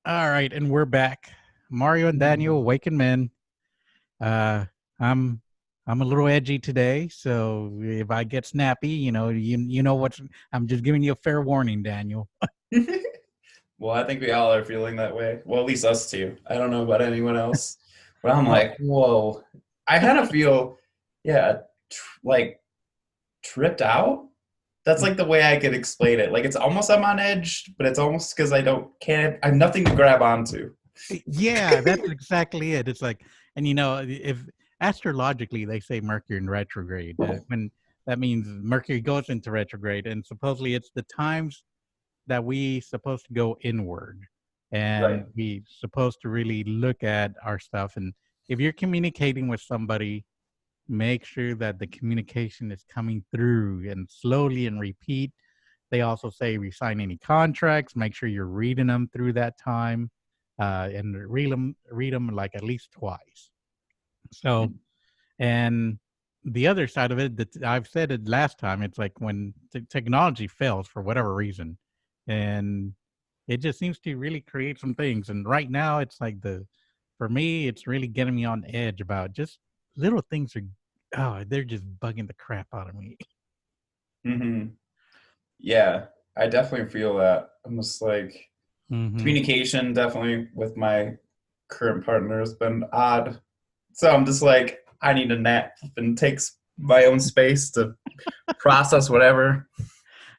All right, and we're back. Mario and Daniel, Awaken Men. Uh, I'm I'm a little edgy today, so if I get snappy, you know what's. I'm just giving you a fair warning, Daniel. Well, I think we all are feeling that way. Well, at least us two. I don't know about anyone else, but I'm Well, like, whoa. I kind of feel, yeah, like tripped out. That's like the way I could explain it. Like it's almost I'm on edge, but it's almost because I have nothing to grab onto. yeah, that's exactly it. It's like, and if astrologically they say Mercury in retrograde, when that means Mercury goes into retrograde, and supposedly it's the times that we supposed to go inward and Right. we supposed to really look at our stuff. And if you're communicating with somebody, make sure that the communication is coming through and slowly and repeat. They also say we sign any contracts, make sure you're reading them through that time, and read them like at least twice. So, and the other side of it that I've said it last time, it's like when technology fails for whatever reason, and it just seems to really create some things. And right now, it's like for me, it's really getting me on edge about just little things they're just bugging the crap out of me. Hmm. Yeah, I definitely feel that. Almost like Hmm. communication, definitely with my current partner has been odd. So I'm just like, I need a nap and takes my own space to process whatever. So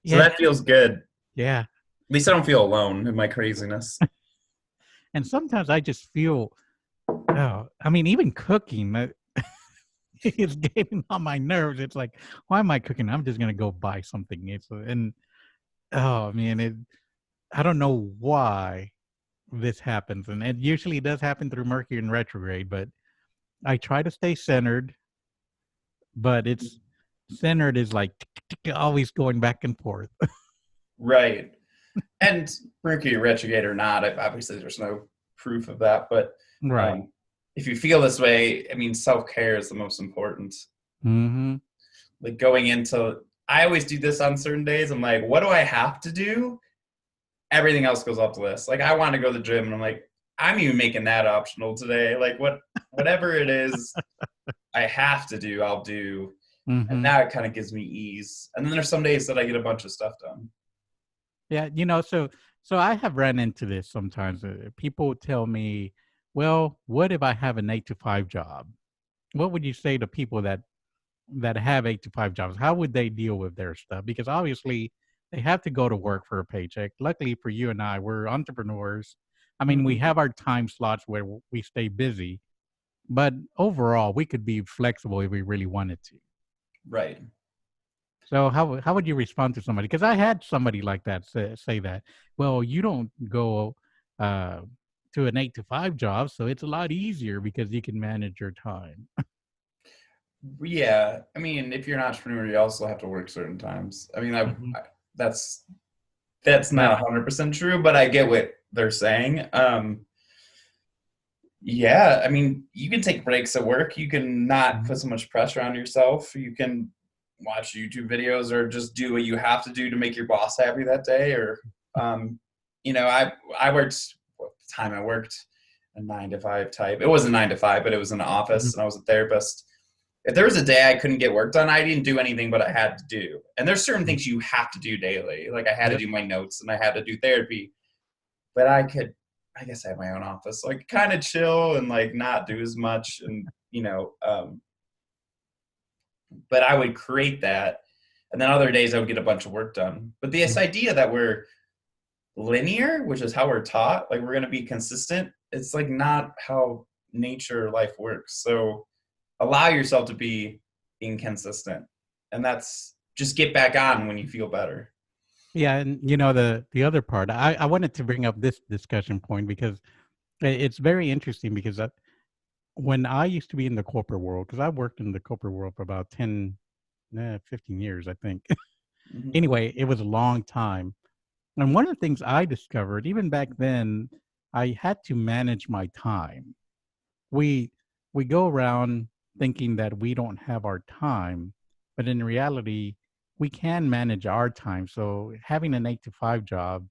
Yeah, that feels good. At yeah. least I don't feel alone in my craziness. And sometimes I just feel, oh, I mean, even cooking, it's getting on my nerves. It's like, why am I cooking? I'm just gonna go buy something. And oh man, I don't know why this happens, and it usually does happen through Mercury in retrograde. But I try to stay centered, but it's centered is like always going back and forth. Right. And Mercury retrograde or not, obviously there's no proof of that. But Right. um, if you feel this way, I mean, self care is the most important. Hmm. Like going into, I always do this on certain days. I'm like, what do I have to do? Everything else goes up the list. Like I want to go to the gym, and I'm like, I'm even making that optional today. Like whatever it is, I have to do, I'll do. And Hmm. now it kind of gives me ease. And then there's some days that I get a bunch of stuff done. Yeah, so I have run into this sometimes. People tell me, "Well, what if I have an 8 to 5 job?" What would you say to people that have 8 to 5 jobs? How would they deal with their stuff? Because obviously they have to go to work for a paycheck. Luckily for you and I, we're entrepreneurs. I mean, we Mhm. have our time slots where we stay busy, but overall, we could be flexible if we really wanted to. Right. So how would you respond to somebody? Because I had somebody like that say that. Well, you don't go uh, to an 8 to 5 job, so it's a lot easier because you can manage your time. Yeah. I mean, if you're an entrepreneur, you also have to work certain times. I mean, Mhm. that's that's But not 100% true, but I get what they're saying. Yeah, I mean, you can take breaks at work. You can not Mhm. put so much pressure on yourself. You can watch YouTube videos or just do what you have to do to make your boss happy that day. Or, um, I worked what the time I worked a 9 to 5 type. It wasn't 9 to 5, but it was in an office, Mhm. and I was a therapist. If there was a day I couldn't get work done, I didn't do anything, but I had to do. And there's certain Mhm. things you have to do daily. Like I had to Yep. do my notes and I had to do therapy, but I guess I have my own office, so I could kind of chill and like not do as much, and but I would create that, and then other days I would get a bunch of work done. But this Mhm. idea that we're linear, which is how we're taught, like we're going to be consistent, it's like not how nature life works. So allow yourself to be inconsistent, and that's just get back on when you feel better. Yeah, and the other part, I wanted to bring up this discussion point because it's very interesting because when I used to be in the corporate world, because I worked in the corporate world for about 15 years, I think. Hmm. Anyway, it was a long time. And one of the things I discovered, even back then, I had to manage my time. We we go around thinking that we don't have our time, but in reality, we can manage our time. So having an 8 to 5 job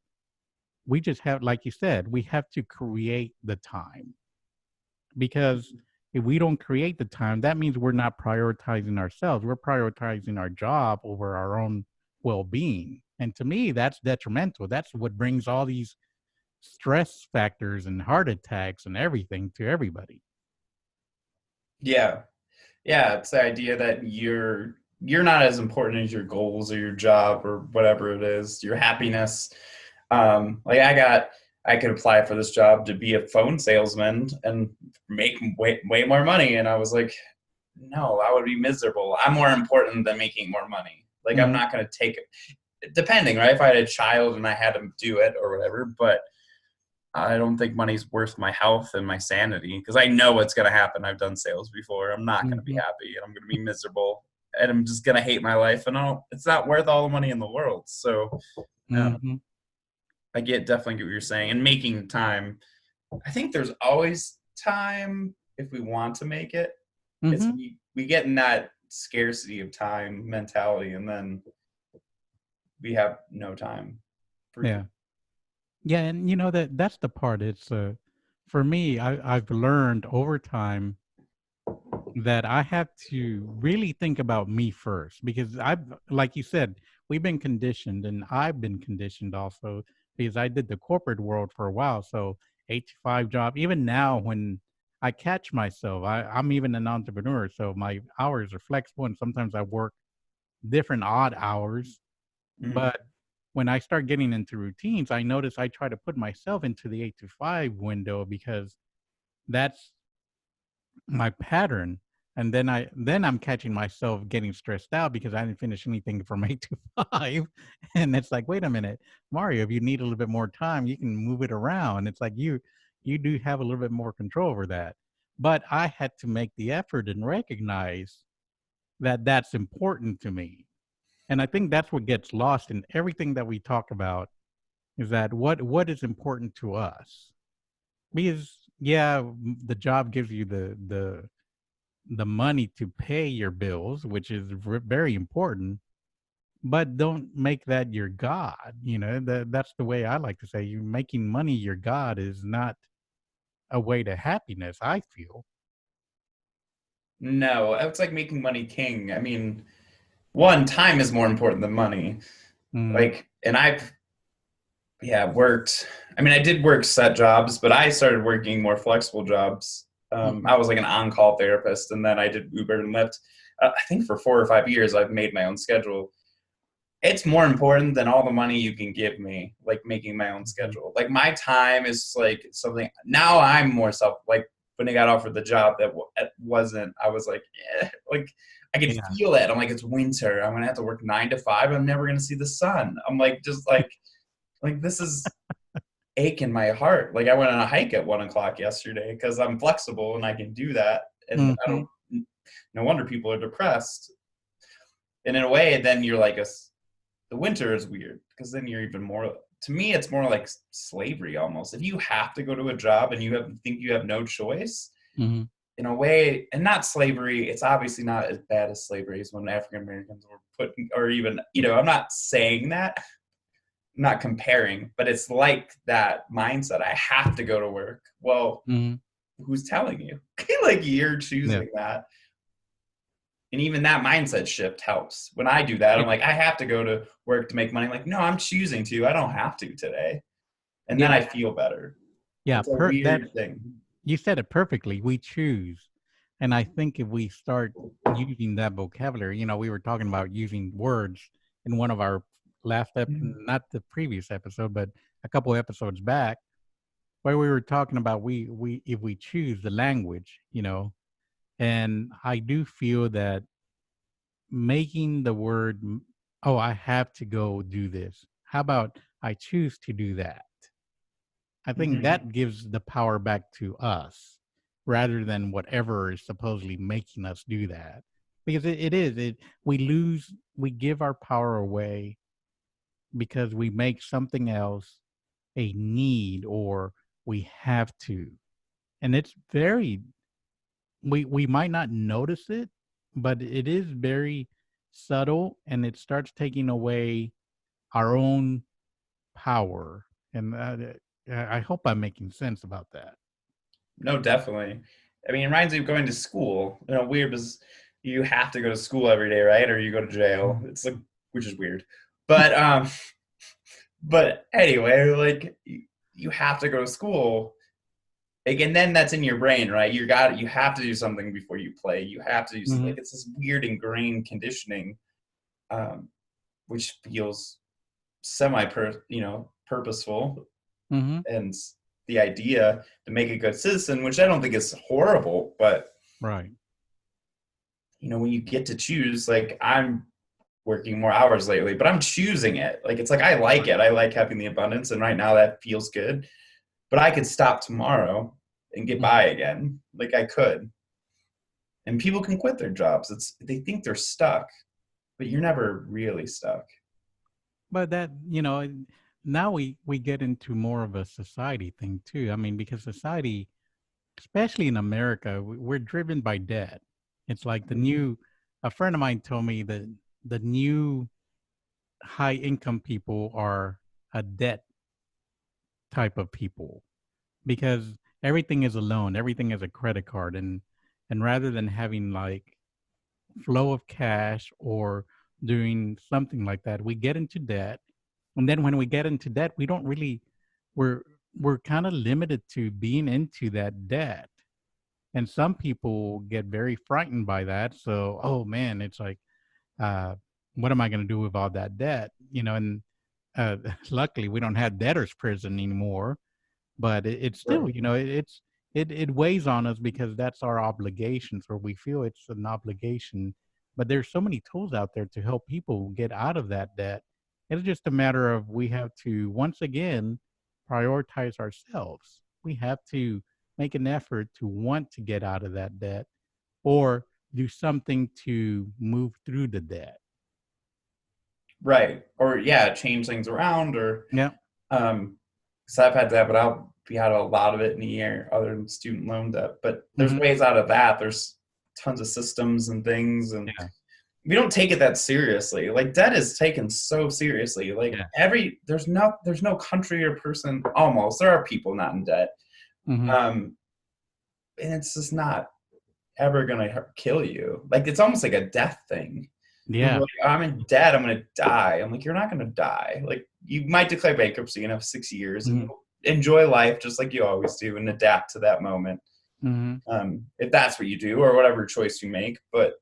we just have, like you said, we have to create the time, because if we don't create the time, that means we're not prioritizing ourselves. We're prioritizing our job over our own well-being. And to me, that's detrimental. That's what brings all these stress factors and heart attacks and everything to everybody. Yeah. Yeah, it's the idea that you're not as important as your goals or your job or whatever it is, your happiness. Like I could apply for this job to be a phone salesman and make way more money, and I was like, no, I would be miserable. I'm more important than making more money. Like I'm Hmm. not going to take it, depending, right? If I had a child and I had to do it or whatever, but I don't think money's worth my health and my sanity, because I know what's going to happen. I've done sales before. I'm not going to be Hmm. happy, and I'm going to be miserable, and I'm just going to hate my life. And it's not worth all the money in the world. So um, Hmm. I definitely get what you're saying. And making time, I think there's always time if we want to make it. It's Hmm. we get in that scarcity of time mentality, and then we have no time for. Yeah. Yeah. And you know, that's the part. It's for me, I've learned over time that I have to really think about me first, because I've, like you said, we've been conditioned, and I've been conditioned also, because I did the corporate world for a while. So 8 to 5 job, even now when I catch myself, I'm even an entrepreneur. So my hours are flexible, and sometimes I work different odd hours. Mhm. But when I start getting into routines, I notice I try to put myself into the 8 to 5 window, because that's my pattern. And then I'm catching myself getting stressed out because I didn't finish anything from 8 to 5. And it's like, wait a minute, Mario, if you need a little bit more time, you can move it around. It's like you do have a little bit more control over that. But I had to make the effort and recognize that that's important to me. And I think that's what gets lost in everything that we talk about, is that what is important to us. Because yeah, the job gives you the money to pay your bills, which is very important, but don't make that your God. You know, that's the way I like to say, you making money your God is not a way to happiness, I feel. No, it's like making money king. I mean, one, time is more important than money. Mm-hmm. Like, and I've, yeah, worked. I mean, I did work set jobs, but I started working more flexible jobs. I was like an on-call therapist, and then I did Uber and Lyft. I think for 4 or 5 years, I've made my own schedule. It's more important than all the money you can give me, like making my own Mm-hmm. schedule. Like my time is like something. Now I'm more self. Like when I got offered the job that it wasn't, I was like, like I could Yeah. feel it. I'm like, it's winter. I'm gonna have to work 9 to 5. I'm never gonna see the sun. I'm like, just like this is ache in my heart. Like I went on a hike at 1 o'clock yesterday because I'm flexible and I can do that. And I Mm-hmm. don't. No wonder people are depressed. And in a way, then you're like the winter is weird because then you're even more. To me, it's more like slavery almost. If you have to go to a job and think you have no choice, Mm-hmm. in a way, and not slavery. It's obviously not as bad as slavery as when African Americans were put, or even I'm not saying that, not comparing, but it's like that mindset. I have to go to work. Well, Mm-hmm. who's telling you? Like you're Yeah. choosing that. And even that mindset shift helps. When I do that, I'm Yeah. like, I have to go to work to make money. I'm like, no, I'm choosing to. I don't have to today. And then Yeah. I feel better. Yeah. It's a That weird thing. you said it perfectly. We choose. And I think if we start using that vocabulary, we were talking about using words in one of our not the previous episode, but a couple episodes back, where we were talking about we if we choose the language, and I do feel that making the word, oh, I have to go do this. How about I choose to do that? I think Mhm. that gives the power back to us, rather than whatever is supposedly making us do that. Because it is, we give our power away because we make something else a need, or we have to. And it's very, we might not notice it, but it is very subtle, and it starts taking away our own power. And I hope I'm making sense about that. No, definitely. I mean, it reminds me of going to school. You know, weird because you have to go to school every day, right? Or you go to jail. Mhm. It's like, which is weird. But but anyway, like you have to go to school. Like, and then that's in your brain, right? You have to do something before you play. You have to do like Mhm. it's this weird ingrained conditioning, um, which feels purposeful, Mhm. and the idea to make a good citizen, which I don't think is horrible, but Right. when you get to choose, like I'm working more hours lately, but I'm choosing it. Like it's like I like it. I like having the abundance, and right now that feels good. But I could stop tomorrow and get Mhm. by again. Like I could. And people can quit their jobs. They think they're stuck, but you're never really stuck. But that, now we get into more of a society thing too. I mean, because society, especially in America, we're driven by debt. It's like a friend of mine told me that the new high income people are a debt type of people because everything is a loan, everything is a credit card, and rather than having like flow of cash or doing something like that, we get into debt, and then when we get into debt, we don't really we're we're kind of limited to being into that debt. And some people get very frightened by that. So, oh man, it's like, uh, what am I going to do with all that debt? And luckily, we don't have debtor's prison anymore. But it's still, Sure. it weighs on us because that's our obligation, or we feel it's an obligation. But there's so many tools out there to help people get out of that debt. It's just a matter of we have to once again prioritize ourselves. We have to make an effort to want to get out of that debt or do something to move through the debt. Right. Or yeah, change things around or Yeah. because I've had that, but I'll be out of a lot of it in a year other than student loan debt. But there's Hmm. ways out of that. There's tons of systems and things, and Yeah. we don't take it that seriously. Like debt is taken so seriously. Like Yes. there's no country or person almost. There are people not in debt. Hmm. Um, and it's just not ever gonna kill you. Like it's almost like a death thing. People are Yeah. like, I'm in debt, I'm gonna die. I'm like, you're not gonna die. Like you might declare bankruptcy and have 6 years and Hmm. you'll enjoy life just like you always do and adapt to that moment. Hmm. If that's what you do or whatever choice you make. But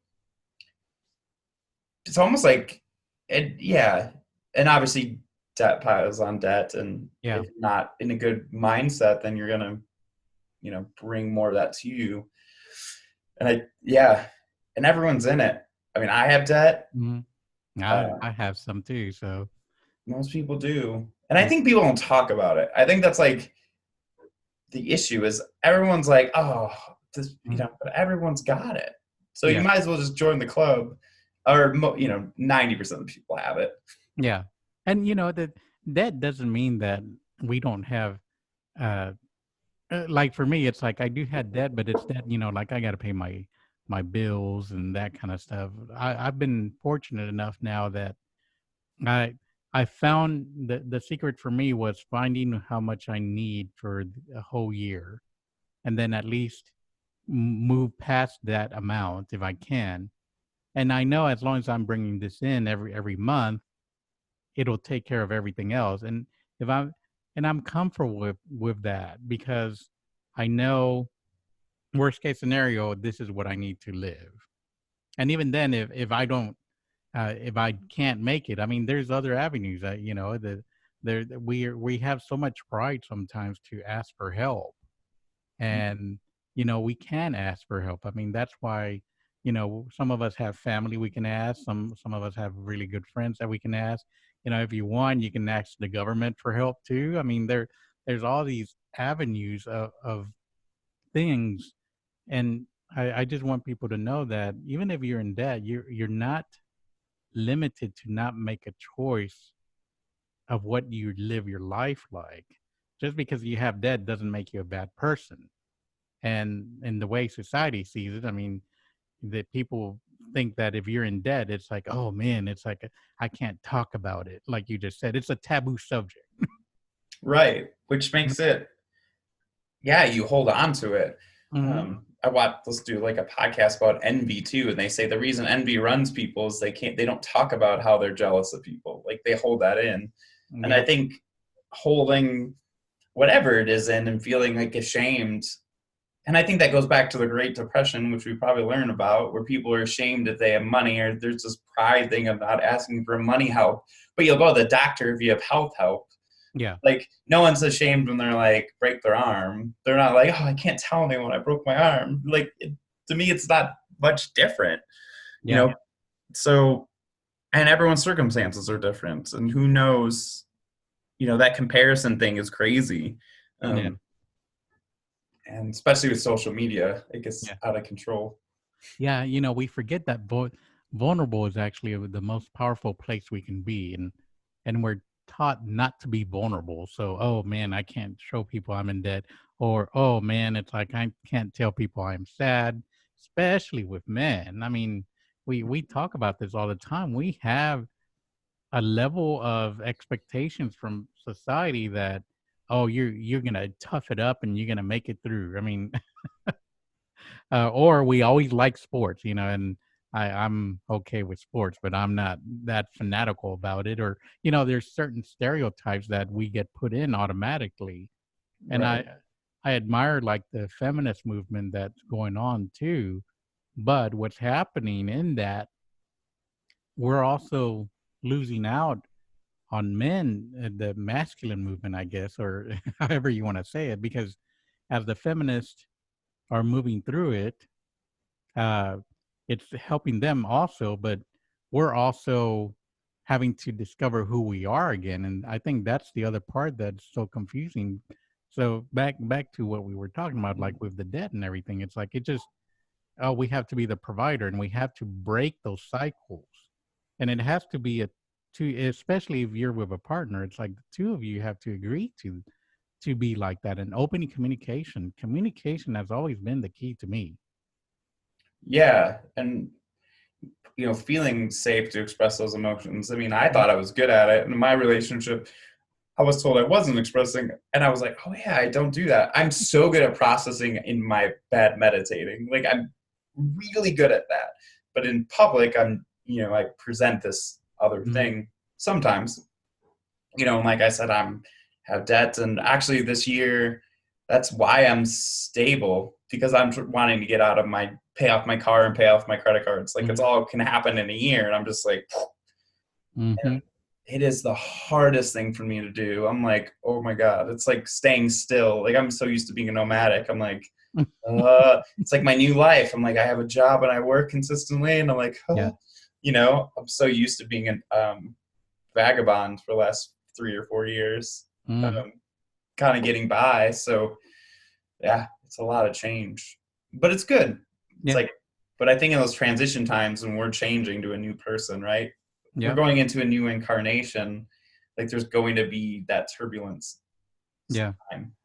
it's almost like it, yeah. And obviously debt piles on debt. And Yeah. if you're not in a good mindset, then you're gonna, bring more of that to you. And yeah, and everyone's in it. I mean, I have debt. Hmm. I Uh, I have some too. So. Most people do. And I think people don't talk about it. I think that's like the issue is everyone's like, oh, this, Mhm. but everyone's got it. So you Yeah. might as well just join the club. Or, 90% of the people have it. Yeah. And that doesn't mean that we don't have uh like for me it's like I do have debt, but it's that, like I got to pay my bills and that kind of stuff. I've been fortunate enough now that I I found the secret for me was finding how much I need for a whole year and then at least move past that amount if I can. And I know as long as I'm bringing this in every month, it'll take care of everything else. And if I'm comfortable with that because I know worst case scenario, this is what I need to live. And even then, if I can't make it, I mean, there's other avenues that we have so much pride sometimes to ask for help, and we can ask for help. I mean, that's why some of us have family we can ask. Some of us have really good friends that we can ask. If you want, you can ask the government for help too. I mean, there's all these avenues of things, and I just want people to know that even if you're in debt, you're not limited to not make a choice of what you live your life like. Just because you have debt doesn't make you a bad person. And in the way society sees it, I mean, that people think that if you're in debt, it's like, oh man, it's like I can't talk about it. Like you just said, it's a taboo subject. Right. Which makes it, yeah, you hold on to it. Mm-hmm. I watched, let's do like a podcast about envy too, and they say the reason envy runs people is they don't talk about how they're jealous of people. Like they hold that in. And I Yep. think holding whatever it is in and feeling like ashamed, and I think that goes back to the Great Depression, which we probably learn about, where people are ashamed if they have money, or there's this pride thing of not asking for money help. But you'll go to the doctor if you have health help. Yeah. Like no one's ashamed when they're like break their arm. They're not like, oh, I can't tell anyone I broke my arm. Like to me, it's not much different, you Yeah. know. So, and everyone's circumstances are different, and who knows, that comparison thing is crazy. Yeah. Um, and especially with social media, it gets Yeah. out of control. Yeah. We forget that vulnerable is actually the most powerful place we can be, and we're taught not to be vulnerable. So, oh man, I can't show people I'm in debt, or oh man, it's like I can't tell people I'm sad, especially with men. I mean, we talk about this all the time. We have a level of expectations from society that, oh, you're gonna tough it up and you're gonna make it through. I mean, or we always like sports, and I'm okay with sports, but I'm not that fanatical about it. Or there's certain stereotypes that we get put in automatically, and Right. I admire like the feminist movement that's going on too. But what's happening in that, we're also losing out on men, the masculine movement, I guess, or however you want to say it, because as the feminists are moving through it, uh, it's helping them also, but we're also having to discover who we are again. And I think that's the other part that's so confusing. So back to what we were talking about, like with the debt and everything, it's like it just, oh, we have to be the provider and we have to break those cycles. And it has to be a two, especially if you're with a partner, it's like the two of you have to agree to be like that. And open communication. Communication has always been the key to me. Yeah. And, feeling safe to express those emotions. I mean, I thought I was good at it. In my relationship, I was told I wasn't expressing, and I was like, oh yeah, I don't do that. I'm so good at processing in my bed meditating. Like I'm really good at that. But in public, I present this other Mhm. thing sometimes. And like I said, have debts, and actually this year, that's why I'm stable, because I'm wanting to get out of pay off my car and pay off my credit cards. Like it's Mhm. all can happen in a year, and I'm just like, Mhm. it is the hardest thing for me to do. I'm like, oh my God, it's like staying still. Like I'm so used to being a nomadic. I'm like, it's like my new life. I'm like, I have a job and I work consistently, and I'm like, Yeah. I'm so used to being a vagabond for the last 3 or 4 years, Mhm. kind of getting by. So yeah, it's a lot of change, but it's good. It's Yeah. like, but I think in those transition times when we're changing to a new person, right? We're Yeah. going into a new incarnation. Like there's going to be that turbulence Yeah. sometime.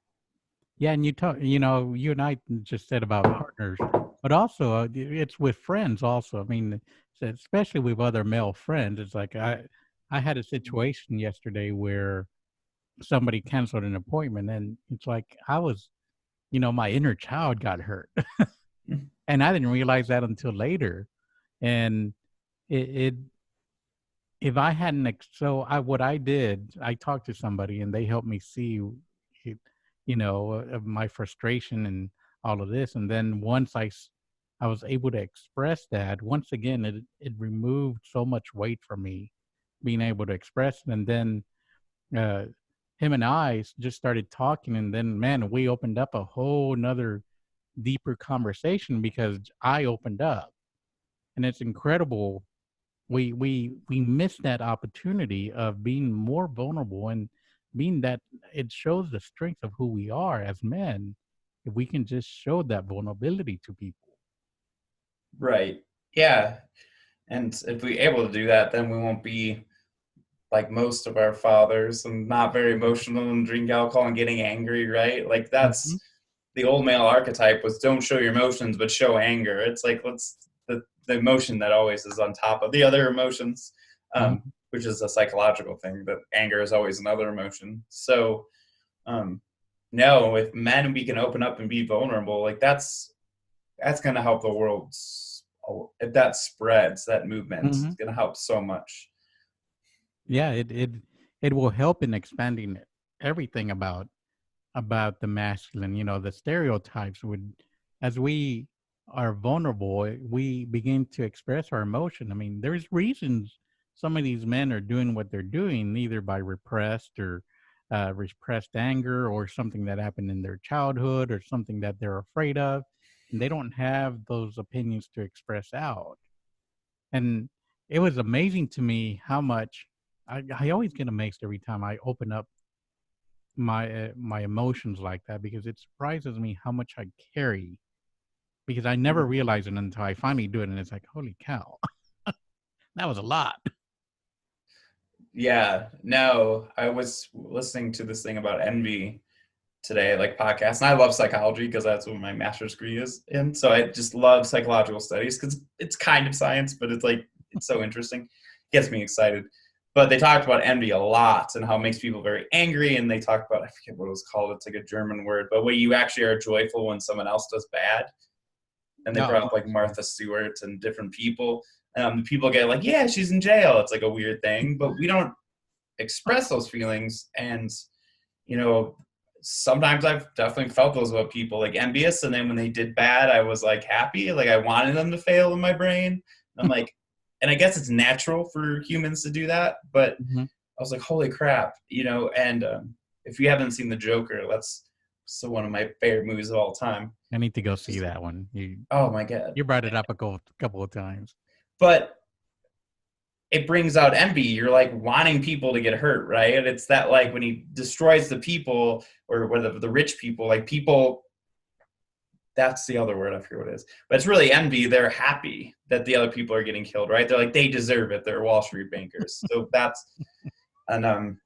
Yeah. And you and I just said about partners, but also it's with friends also. I mean, especially with other male friends. It's like I had a situation yesterday where somebody canceled an appointment, and it's like I was, my inner child got hurt. And I didn't realize that until later. And it if I hadn't so I what I did, I talked to somebody and they helped me see it, of my frustration and all of this. And then once I was able to express that, once again it removed so much weight from me, being able to express it. And then uh him and I just started talking, and then man, we opened up a whole nother deeper conversation because I opened up. And it's incredible, we miss that opportunity of being more vulnerable, and being that it shows the strength of who we are as men if we can just show that vulnerability to people. Right. Yeah. And if we're able to do that, then we won't be like most of our fathers and not very emotional and drink alcohol and getting angry, right? Like Hmm. that's the old male archetype was don't show your emotions but show anger. It's like the emotion that always is on top of the other emotions, Hmm. which is a psychological thing. That anger is always another emotion. So No, if men we can open up and be vulnerable, like that's going to help the world. If that spreads, that movement is Hmm. going to help so much. Yeah, it will help in expanding everything about the masculine. You know, the stereotypes would, as we are vulnerable, we begin to express our emotion. I mean, there's reasons some of these men are doing what they're doing, either by repressed anger or something that happened in their childhood or something that they're afraid of, and they don't have those opinions to express out. And it was amazing to me how much I always get amazed every time I open up my emotions like that, because it surprises me how much I carry, because I never Mhm. realize it until I finally do it, and it's like, holy cow, that was a lot. Yeah, no, I was listening to this thing about envy today, like podcast, and I love psychology because that's what my master's degree is in. So I just love psychological studies because it's kind of science, but it's like it's so interesting, gets me excited. But they talked about envy a lot and how it makes people very angry. And they talked about, I forget what it was called. It's like a German word, but where you actually are joyful when someone else does bad. And they No, brought up like Martha Stewart and different people. People get like, yeah, she's in jail. It's like a weird thing, but we don't express those feelings. And you know, sometimes I've definitely felt those about people, like envious, and then when they did bad, I was like happy, like I wanted them to fail in my brain. And I'm like, and I guess it's natural for humans to do that, but hmm, I was like, holy crap, you know. And if you haven't seen The Joker, that's still one of my favorite movies of all time. I need to go It's see just, that one. You oh my god. you brought it up a couple of times. But it brings out envy. You're like wanting people to get hurt, right? And it's that like when he destroys the people or the rich people, like people, that's the other word, I forget what it is. But it's really envy. They're happy that the other people are getting killed, right? They're like, they deserve it. They're Wall Street bankers. So that's and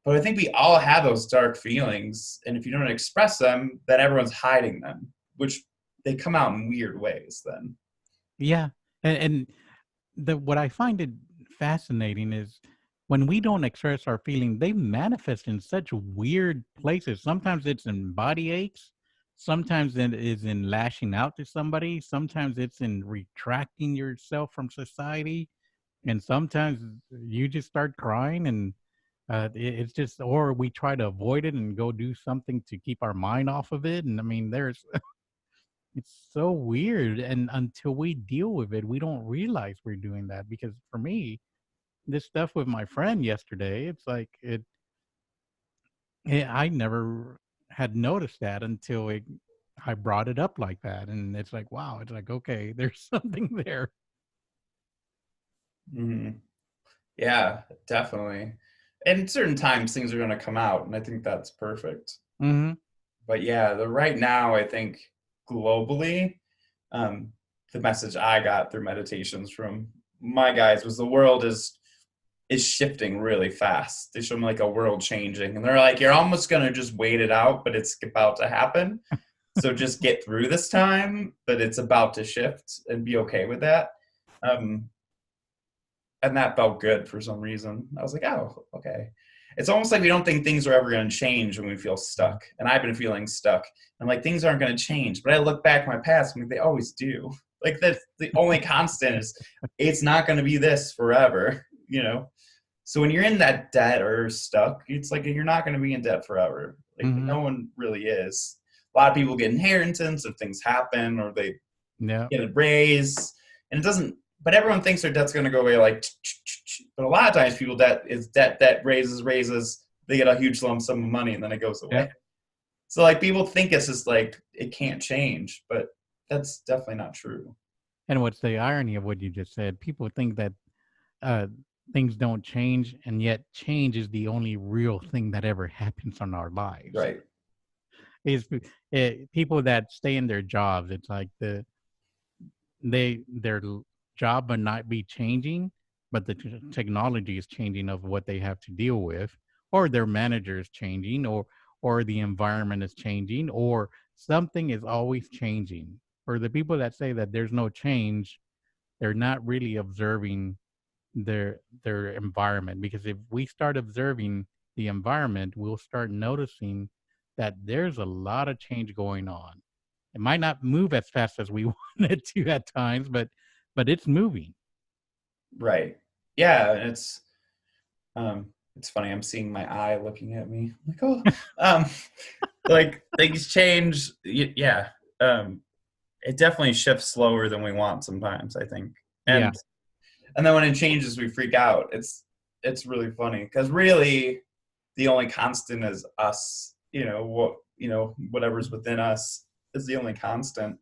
but I think we all have those dark feelings. And if you don't express them, then everyone's hiding them, which they come out in weird ways then. Yeah, and the what I find it fascinating is when we don't express our feeling, they manifest in such weird places. Sometimes it's in body aches, sometimes it is in lashing out to somebody, sometimes it's in retracting yourself from society, and sometimes you just start crying, and it's just, or we try to avoid it and go do something to keep our mind off of it. And I mean, there's it's so weird, and until we deal with it, we don't realize we're doing that. Because for me, this stuff with my friend yesterday, it's like I never had noticed that until I brought it up like that, and it's like, wow, it's like, okay, there's something there. Mm-hmm. Yeah, definitely. And certain times things are going to come out, and I think that's perfect. Hmm. But yeah, the right now, I think globally, um, the message I got through meditations from my guys was the world is shifting really fast. They show me like a world changing, and they're like, you're almost gonna just wait it out, but it's about to happen. So just get through this time, but it's about to shift, and be okay with that. Um, and that felt good for some reason. I was like, oh, okay. It's almost like we don't think things are ever going to change when we feel Yeah. stuck. And I've been feeling stuck. I'm like, things aren't going to change. But I look back at my past, I'm like, they always do. Like that's the only constant is it's not going to be this forever, you know? So when you're in that debt or stuck, it's like you're not going to be in debt forever. Like Hmm. no one really is. A lot of people get inheritance if things happen or they Yeah. get a raise, and it doesn't. But everyone thinks their debt's going to go away. Like, but a lot of times people debt is debt raises. They get a huge lump sum of money and then it goes away. Yep. So like people think it's just like it can't change, but that's definitely not true. And what's the irony of what you just said? People think that uh, things don't change, and yet change is the only real thing that ever happens in our lives. Right. Is people that stay in their jobs? It's like their job may not be changing, but the technology is changing of what they have to deal with, or their manager is changing, or the environment is changing, or something is always changing. For the people that say that there's no change, they're not really observing their environment, because if we start observing the environment, we'll start noticing that there's a lot of change going on. It might not move as fast as we want it to at times, but it's moving. Right. Yeah, and it's funny. I'm seeing my eye looking at me. I'm like, oh, um, like things change. Yeah, it definitely shifts slower than we want sometimes, I think. Yeah. And then when it changes, we freak out. It's really funny because really the only constant is us. Whatever's within us is the only constant,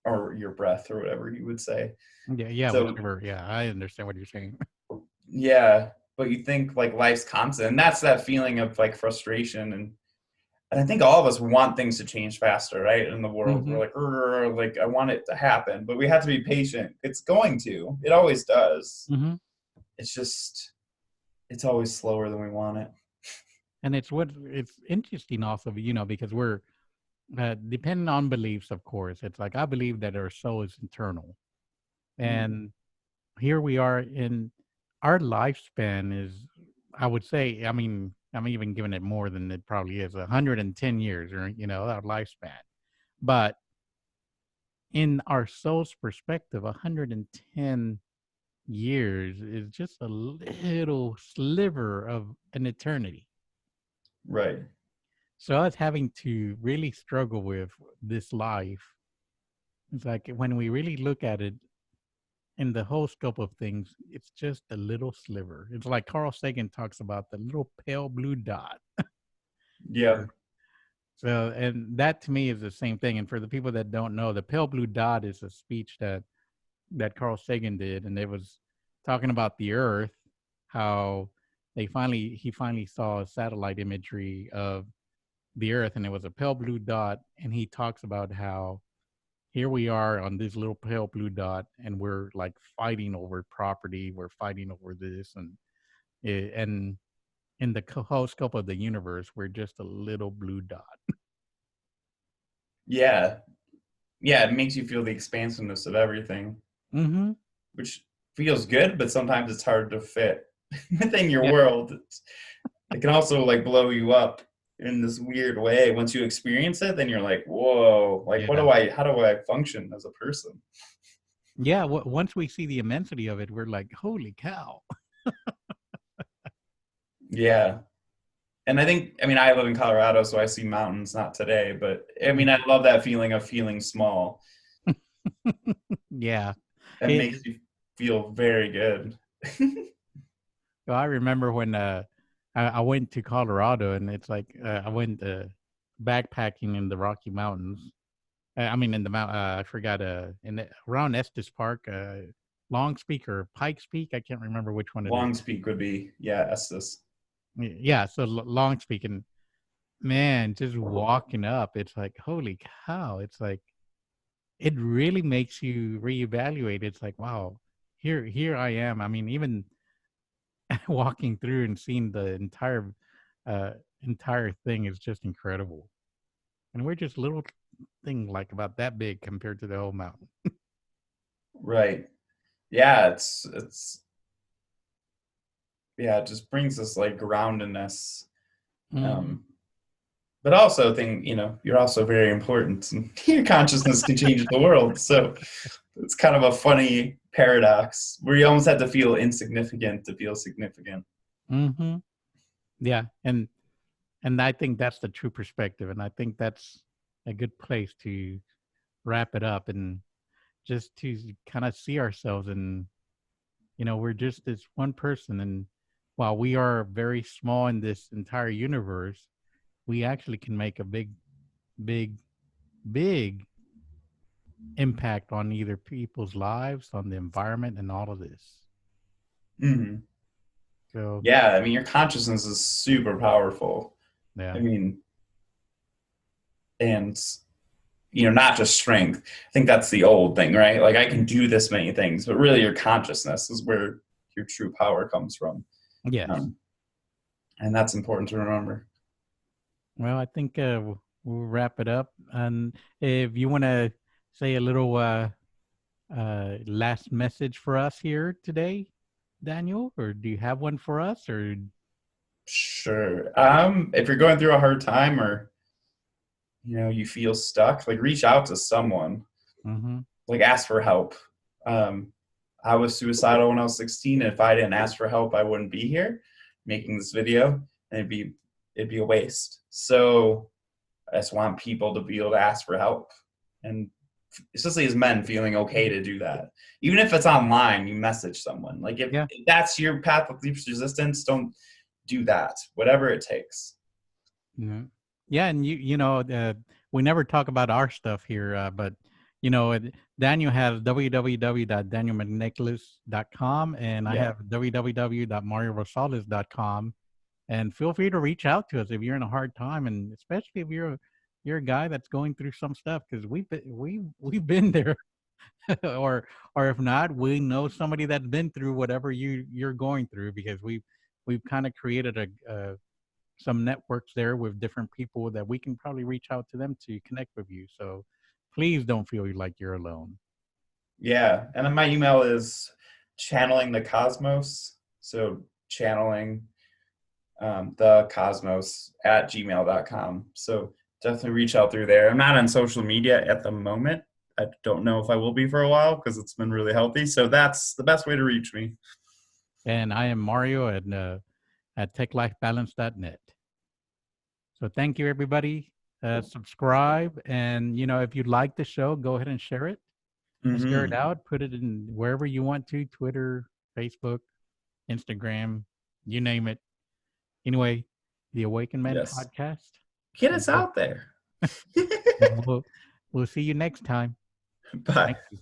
or your breath, or whatever you would say. Yeah, yeah, So whichever. Yeah, I understand what you're saying. yeah, but you think like life's constant, and that's that feeling of like frustration, and I think all of us want things to change faster, right? In the world, we're Hmm. like I want it to happen, but we have to be patient. It's going to. It always does. Hmm. It's just, it's always slower than we want it. And it's interesting also, because we're depending on beliefs, of course. It's like I believe that our soul is internal, Mm. and here we are in our lifespan is, I would say, I mean, I'm even giving it more than it probably is, 110 years, or our lifespan. But in our soul's perspective, 110 years is just a little sliver of an eternity. Right. So us having to really struggle with this life, it's like when we really look at it in the whole scope of things, it's just a little sliver. It's like Carl Sagan talks about the little pale blue dot. Yep. So, and that to me is the same thing. And for the people that don't know, the pale blue dot is a speech that Carl Sagan did, and it was talking about the Earth, how he finally saw a satellite imagery of the Earth, and it was a pale blue dot, and he talks about how here we are on this little pale blue dot, and we're like fighting over property, we're fighting over this, and in the whole scope of the universe, we're just a little blue dot. Yeah. Yeah. It makes you feel the expansiveness of everything, Mm-hmm. which feels good, but sometimes it's hard to fit within your Yeah, world. It can also like blow you up in this weird way. Once you experience it, then you're like, whoa, like yeah, how do I function as a person? yeah. Once we see the immensity of it, we're like, holy cow. Yeah. And I mean, I live in Colorado, so I see mountains, not today, but I mean, I Mhm. love that feeling of feeling small. Yeah. It makes you feel very good. So I remember when I went to Colorado, and it's like I went backpacking in the Rocky Mountains. I mean, in the mount, I forgot, around Estes Park, Long Peak or Pikes Peak. I can't remember which one it is. Long speak would be, yeah, Estes. Yeah, so Long Peak, and man, just walking up, it's like, holy cow! It's like it really makes you reevaluate. It's like, wow, here I am. I mean, even walking through and seeing the uh entire thing is just incredible. And we're just little thing like about that big compared to the whole mountain. Right. Yeah, yeah, it just brings this like groundedness. Mm. Um, but also think, you're also very important, and your consciousness can change the world. So it's kind of a funny paradox where you almost have to feel insignificant to feel significant. Mm-hmm. Yeah, and I think that's the true perspective, and I think that's a good place to wrap it up, and just to kind of see ourselves, and we're just this one person, and while we are very small in this entire universe, we actually can make a big, big impact on either people's lives, on the environment, and all of this. Hmm. So Yeah, I mean, your consciousness is super powerful. I yeah, mean, and not just strength. I think that's the old thing, right? Like I can do this many things, but really your consciousness is where your true power comes from. yes. Um, and that's important to remember. Well, I think we'll wrap it up, and if you want to say a little last message for us here today, Daniel, or do you have one for us, or Sure. If you're going through a hard time, or you feel stuck, like reach out to someone, Mm-hmm. like ask for help. um, I was suicidal when I was 16, and if I didn't ask for help, I wouldn't be here making this video, and it'd be a waste. So I just want people to be able to ask for help, and especially as men, feeling okay to do that. Even if it's online, you message someone. Like Yeah. if that's your path of least resistance, don't do that. Whatever it takes. Yeah. Yeah, and we never talk about our stuff here, but Daniel has www.danielmcnicholas.com, and I Yeah. have www.mariorosales.com. And feel free to reach out to us if you're in a hard time, and especially if you're a guy that's going through some stuff, because we've been there, or if not, we know somebody that's been through whatever you're going through, because we've kind of created a some networks there with different people that we can probably reach out to them to connect with you. So please don't feel like you're alone. Yeah. And then my email is channeling the cosmos. So channeling the cosmos at gmail.com. So definitely reach out through there. I'm not on social media at the moment. I don't know if I will be for a while because it's been really healthy. So that's the best way to reach me. And I am Mario at techlifebalance.net. So thank you, everybody. Subscribe, and if you like the show, go ahead and share it. Share it Mm-hmm. out. Put it in wherever you want to: Twitter, Facebook, Instagram, you name it. Anyway, the Awaken Men Yes. podcast. Get And us out there. we'll see you next time. Bye. Thank you.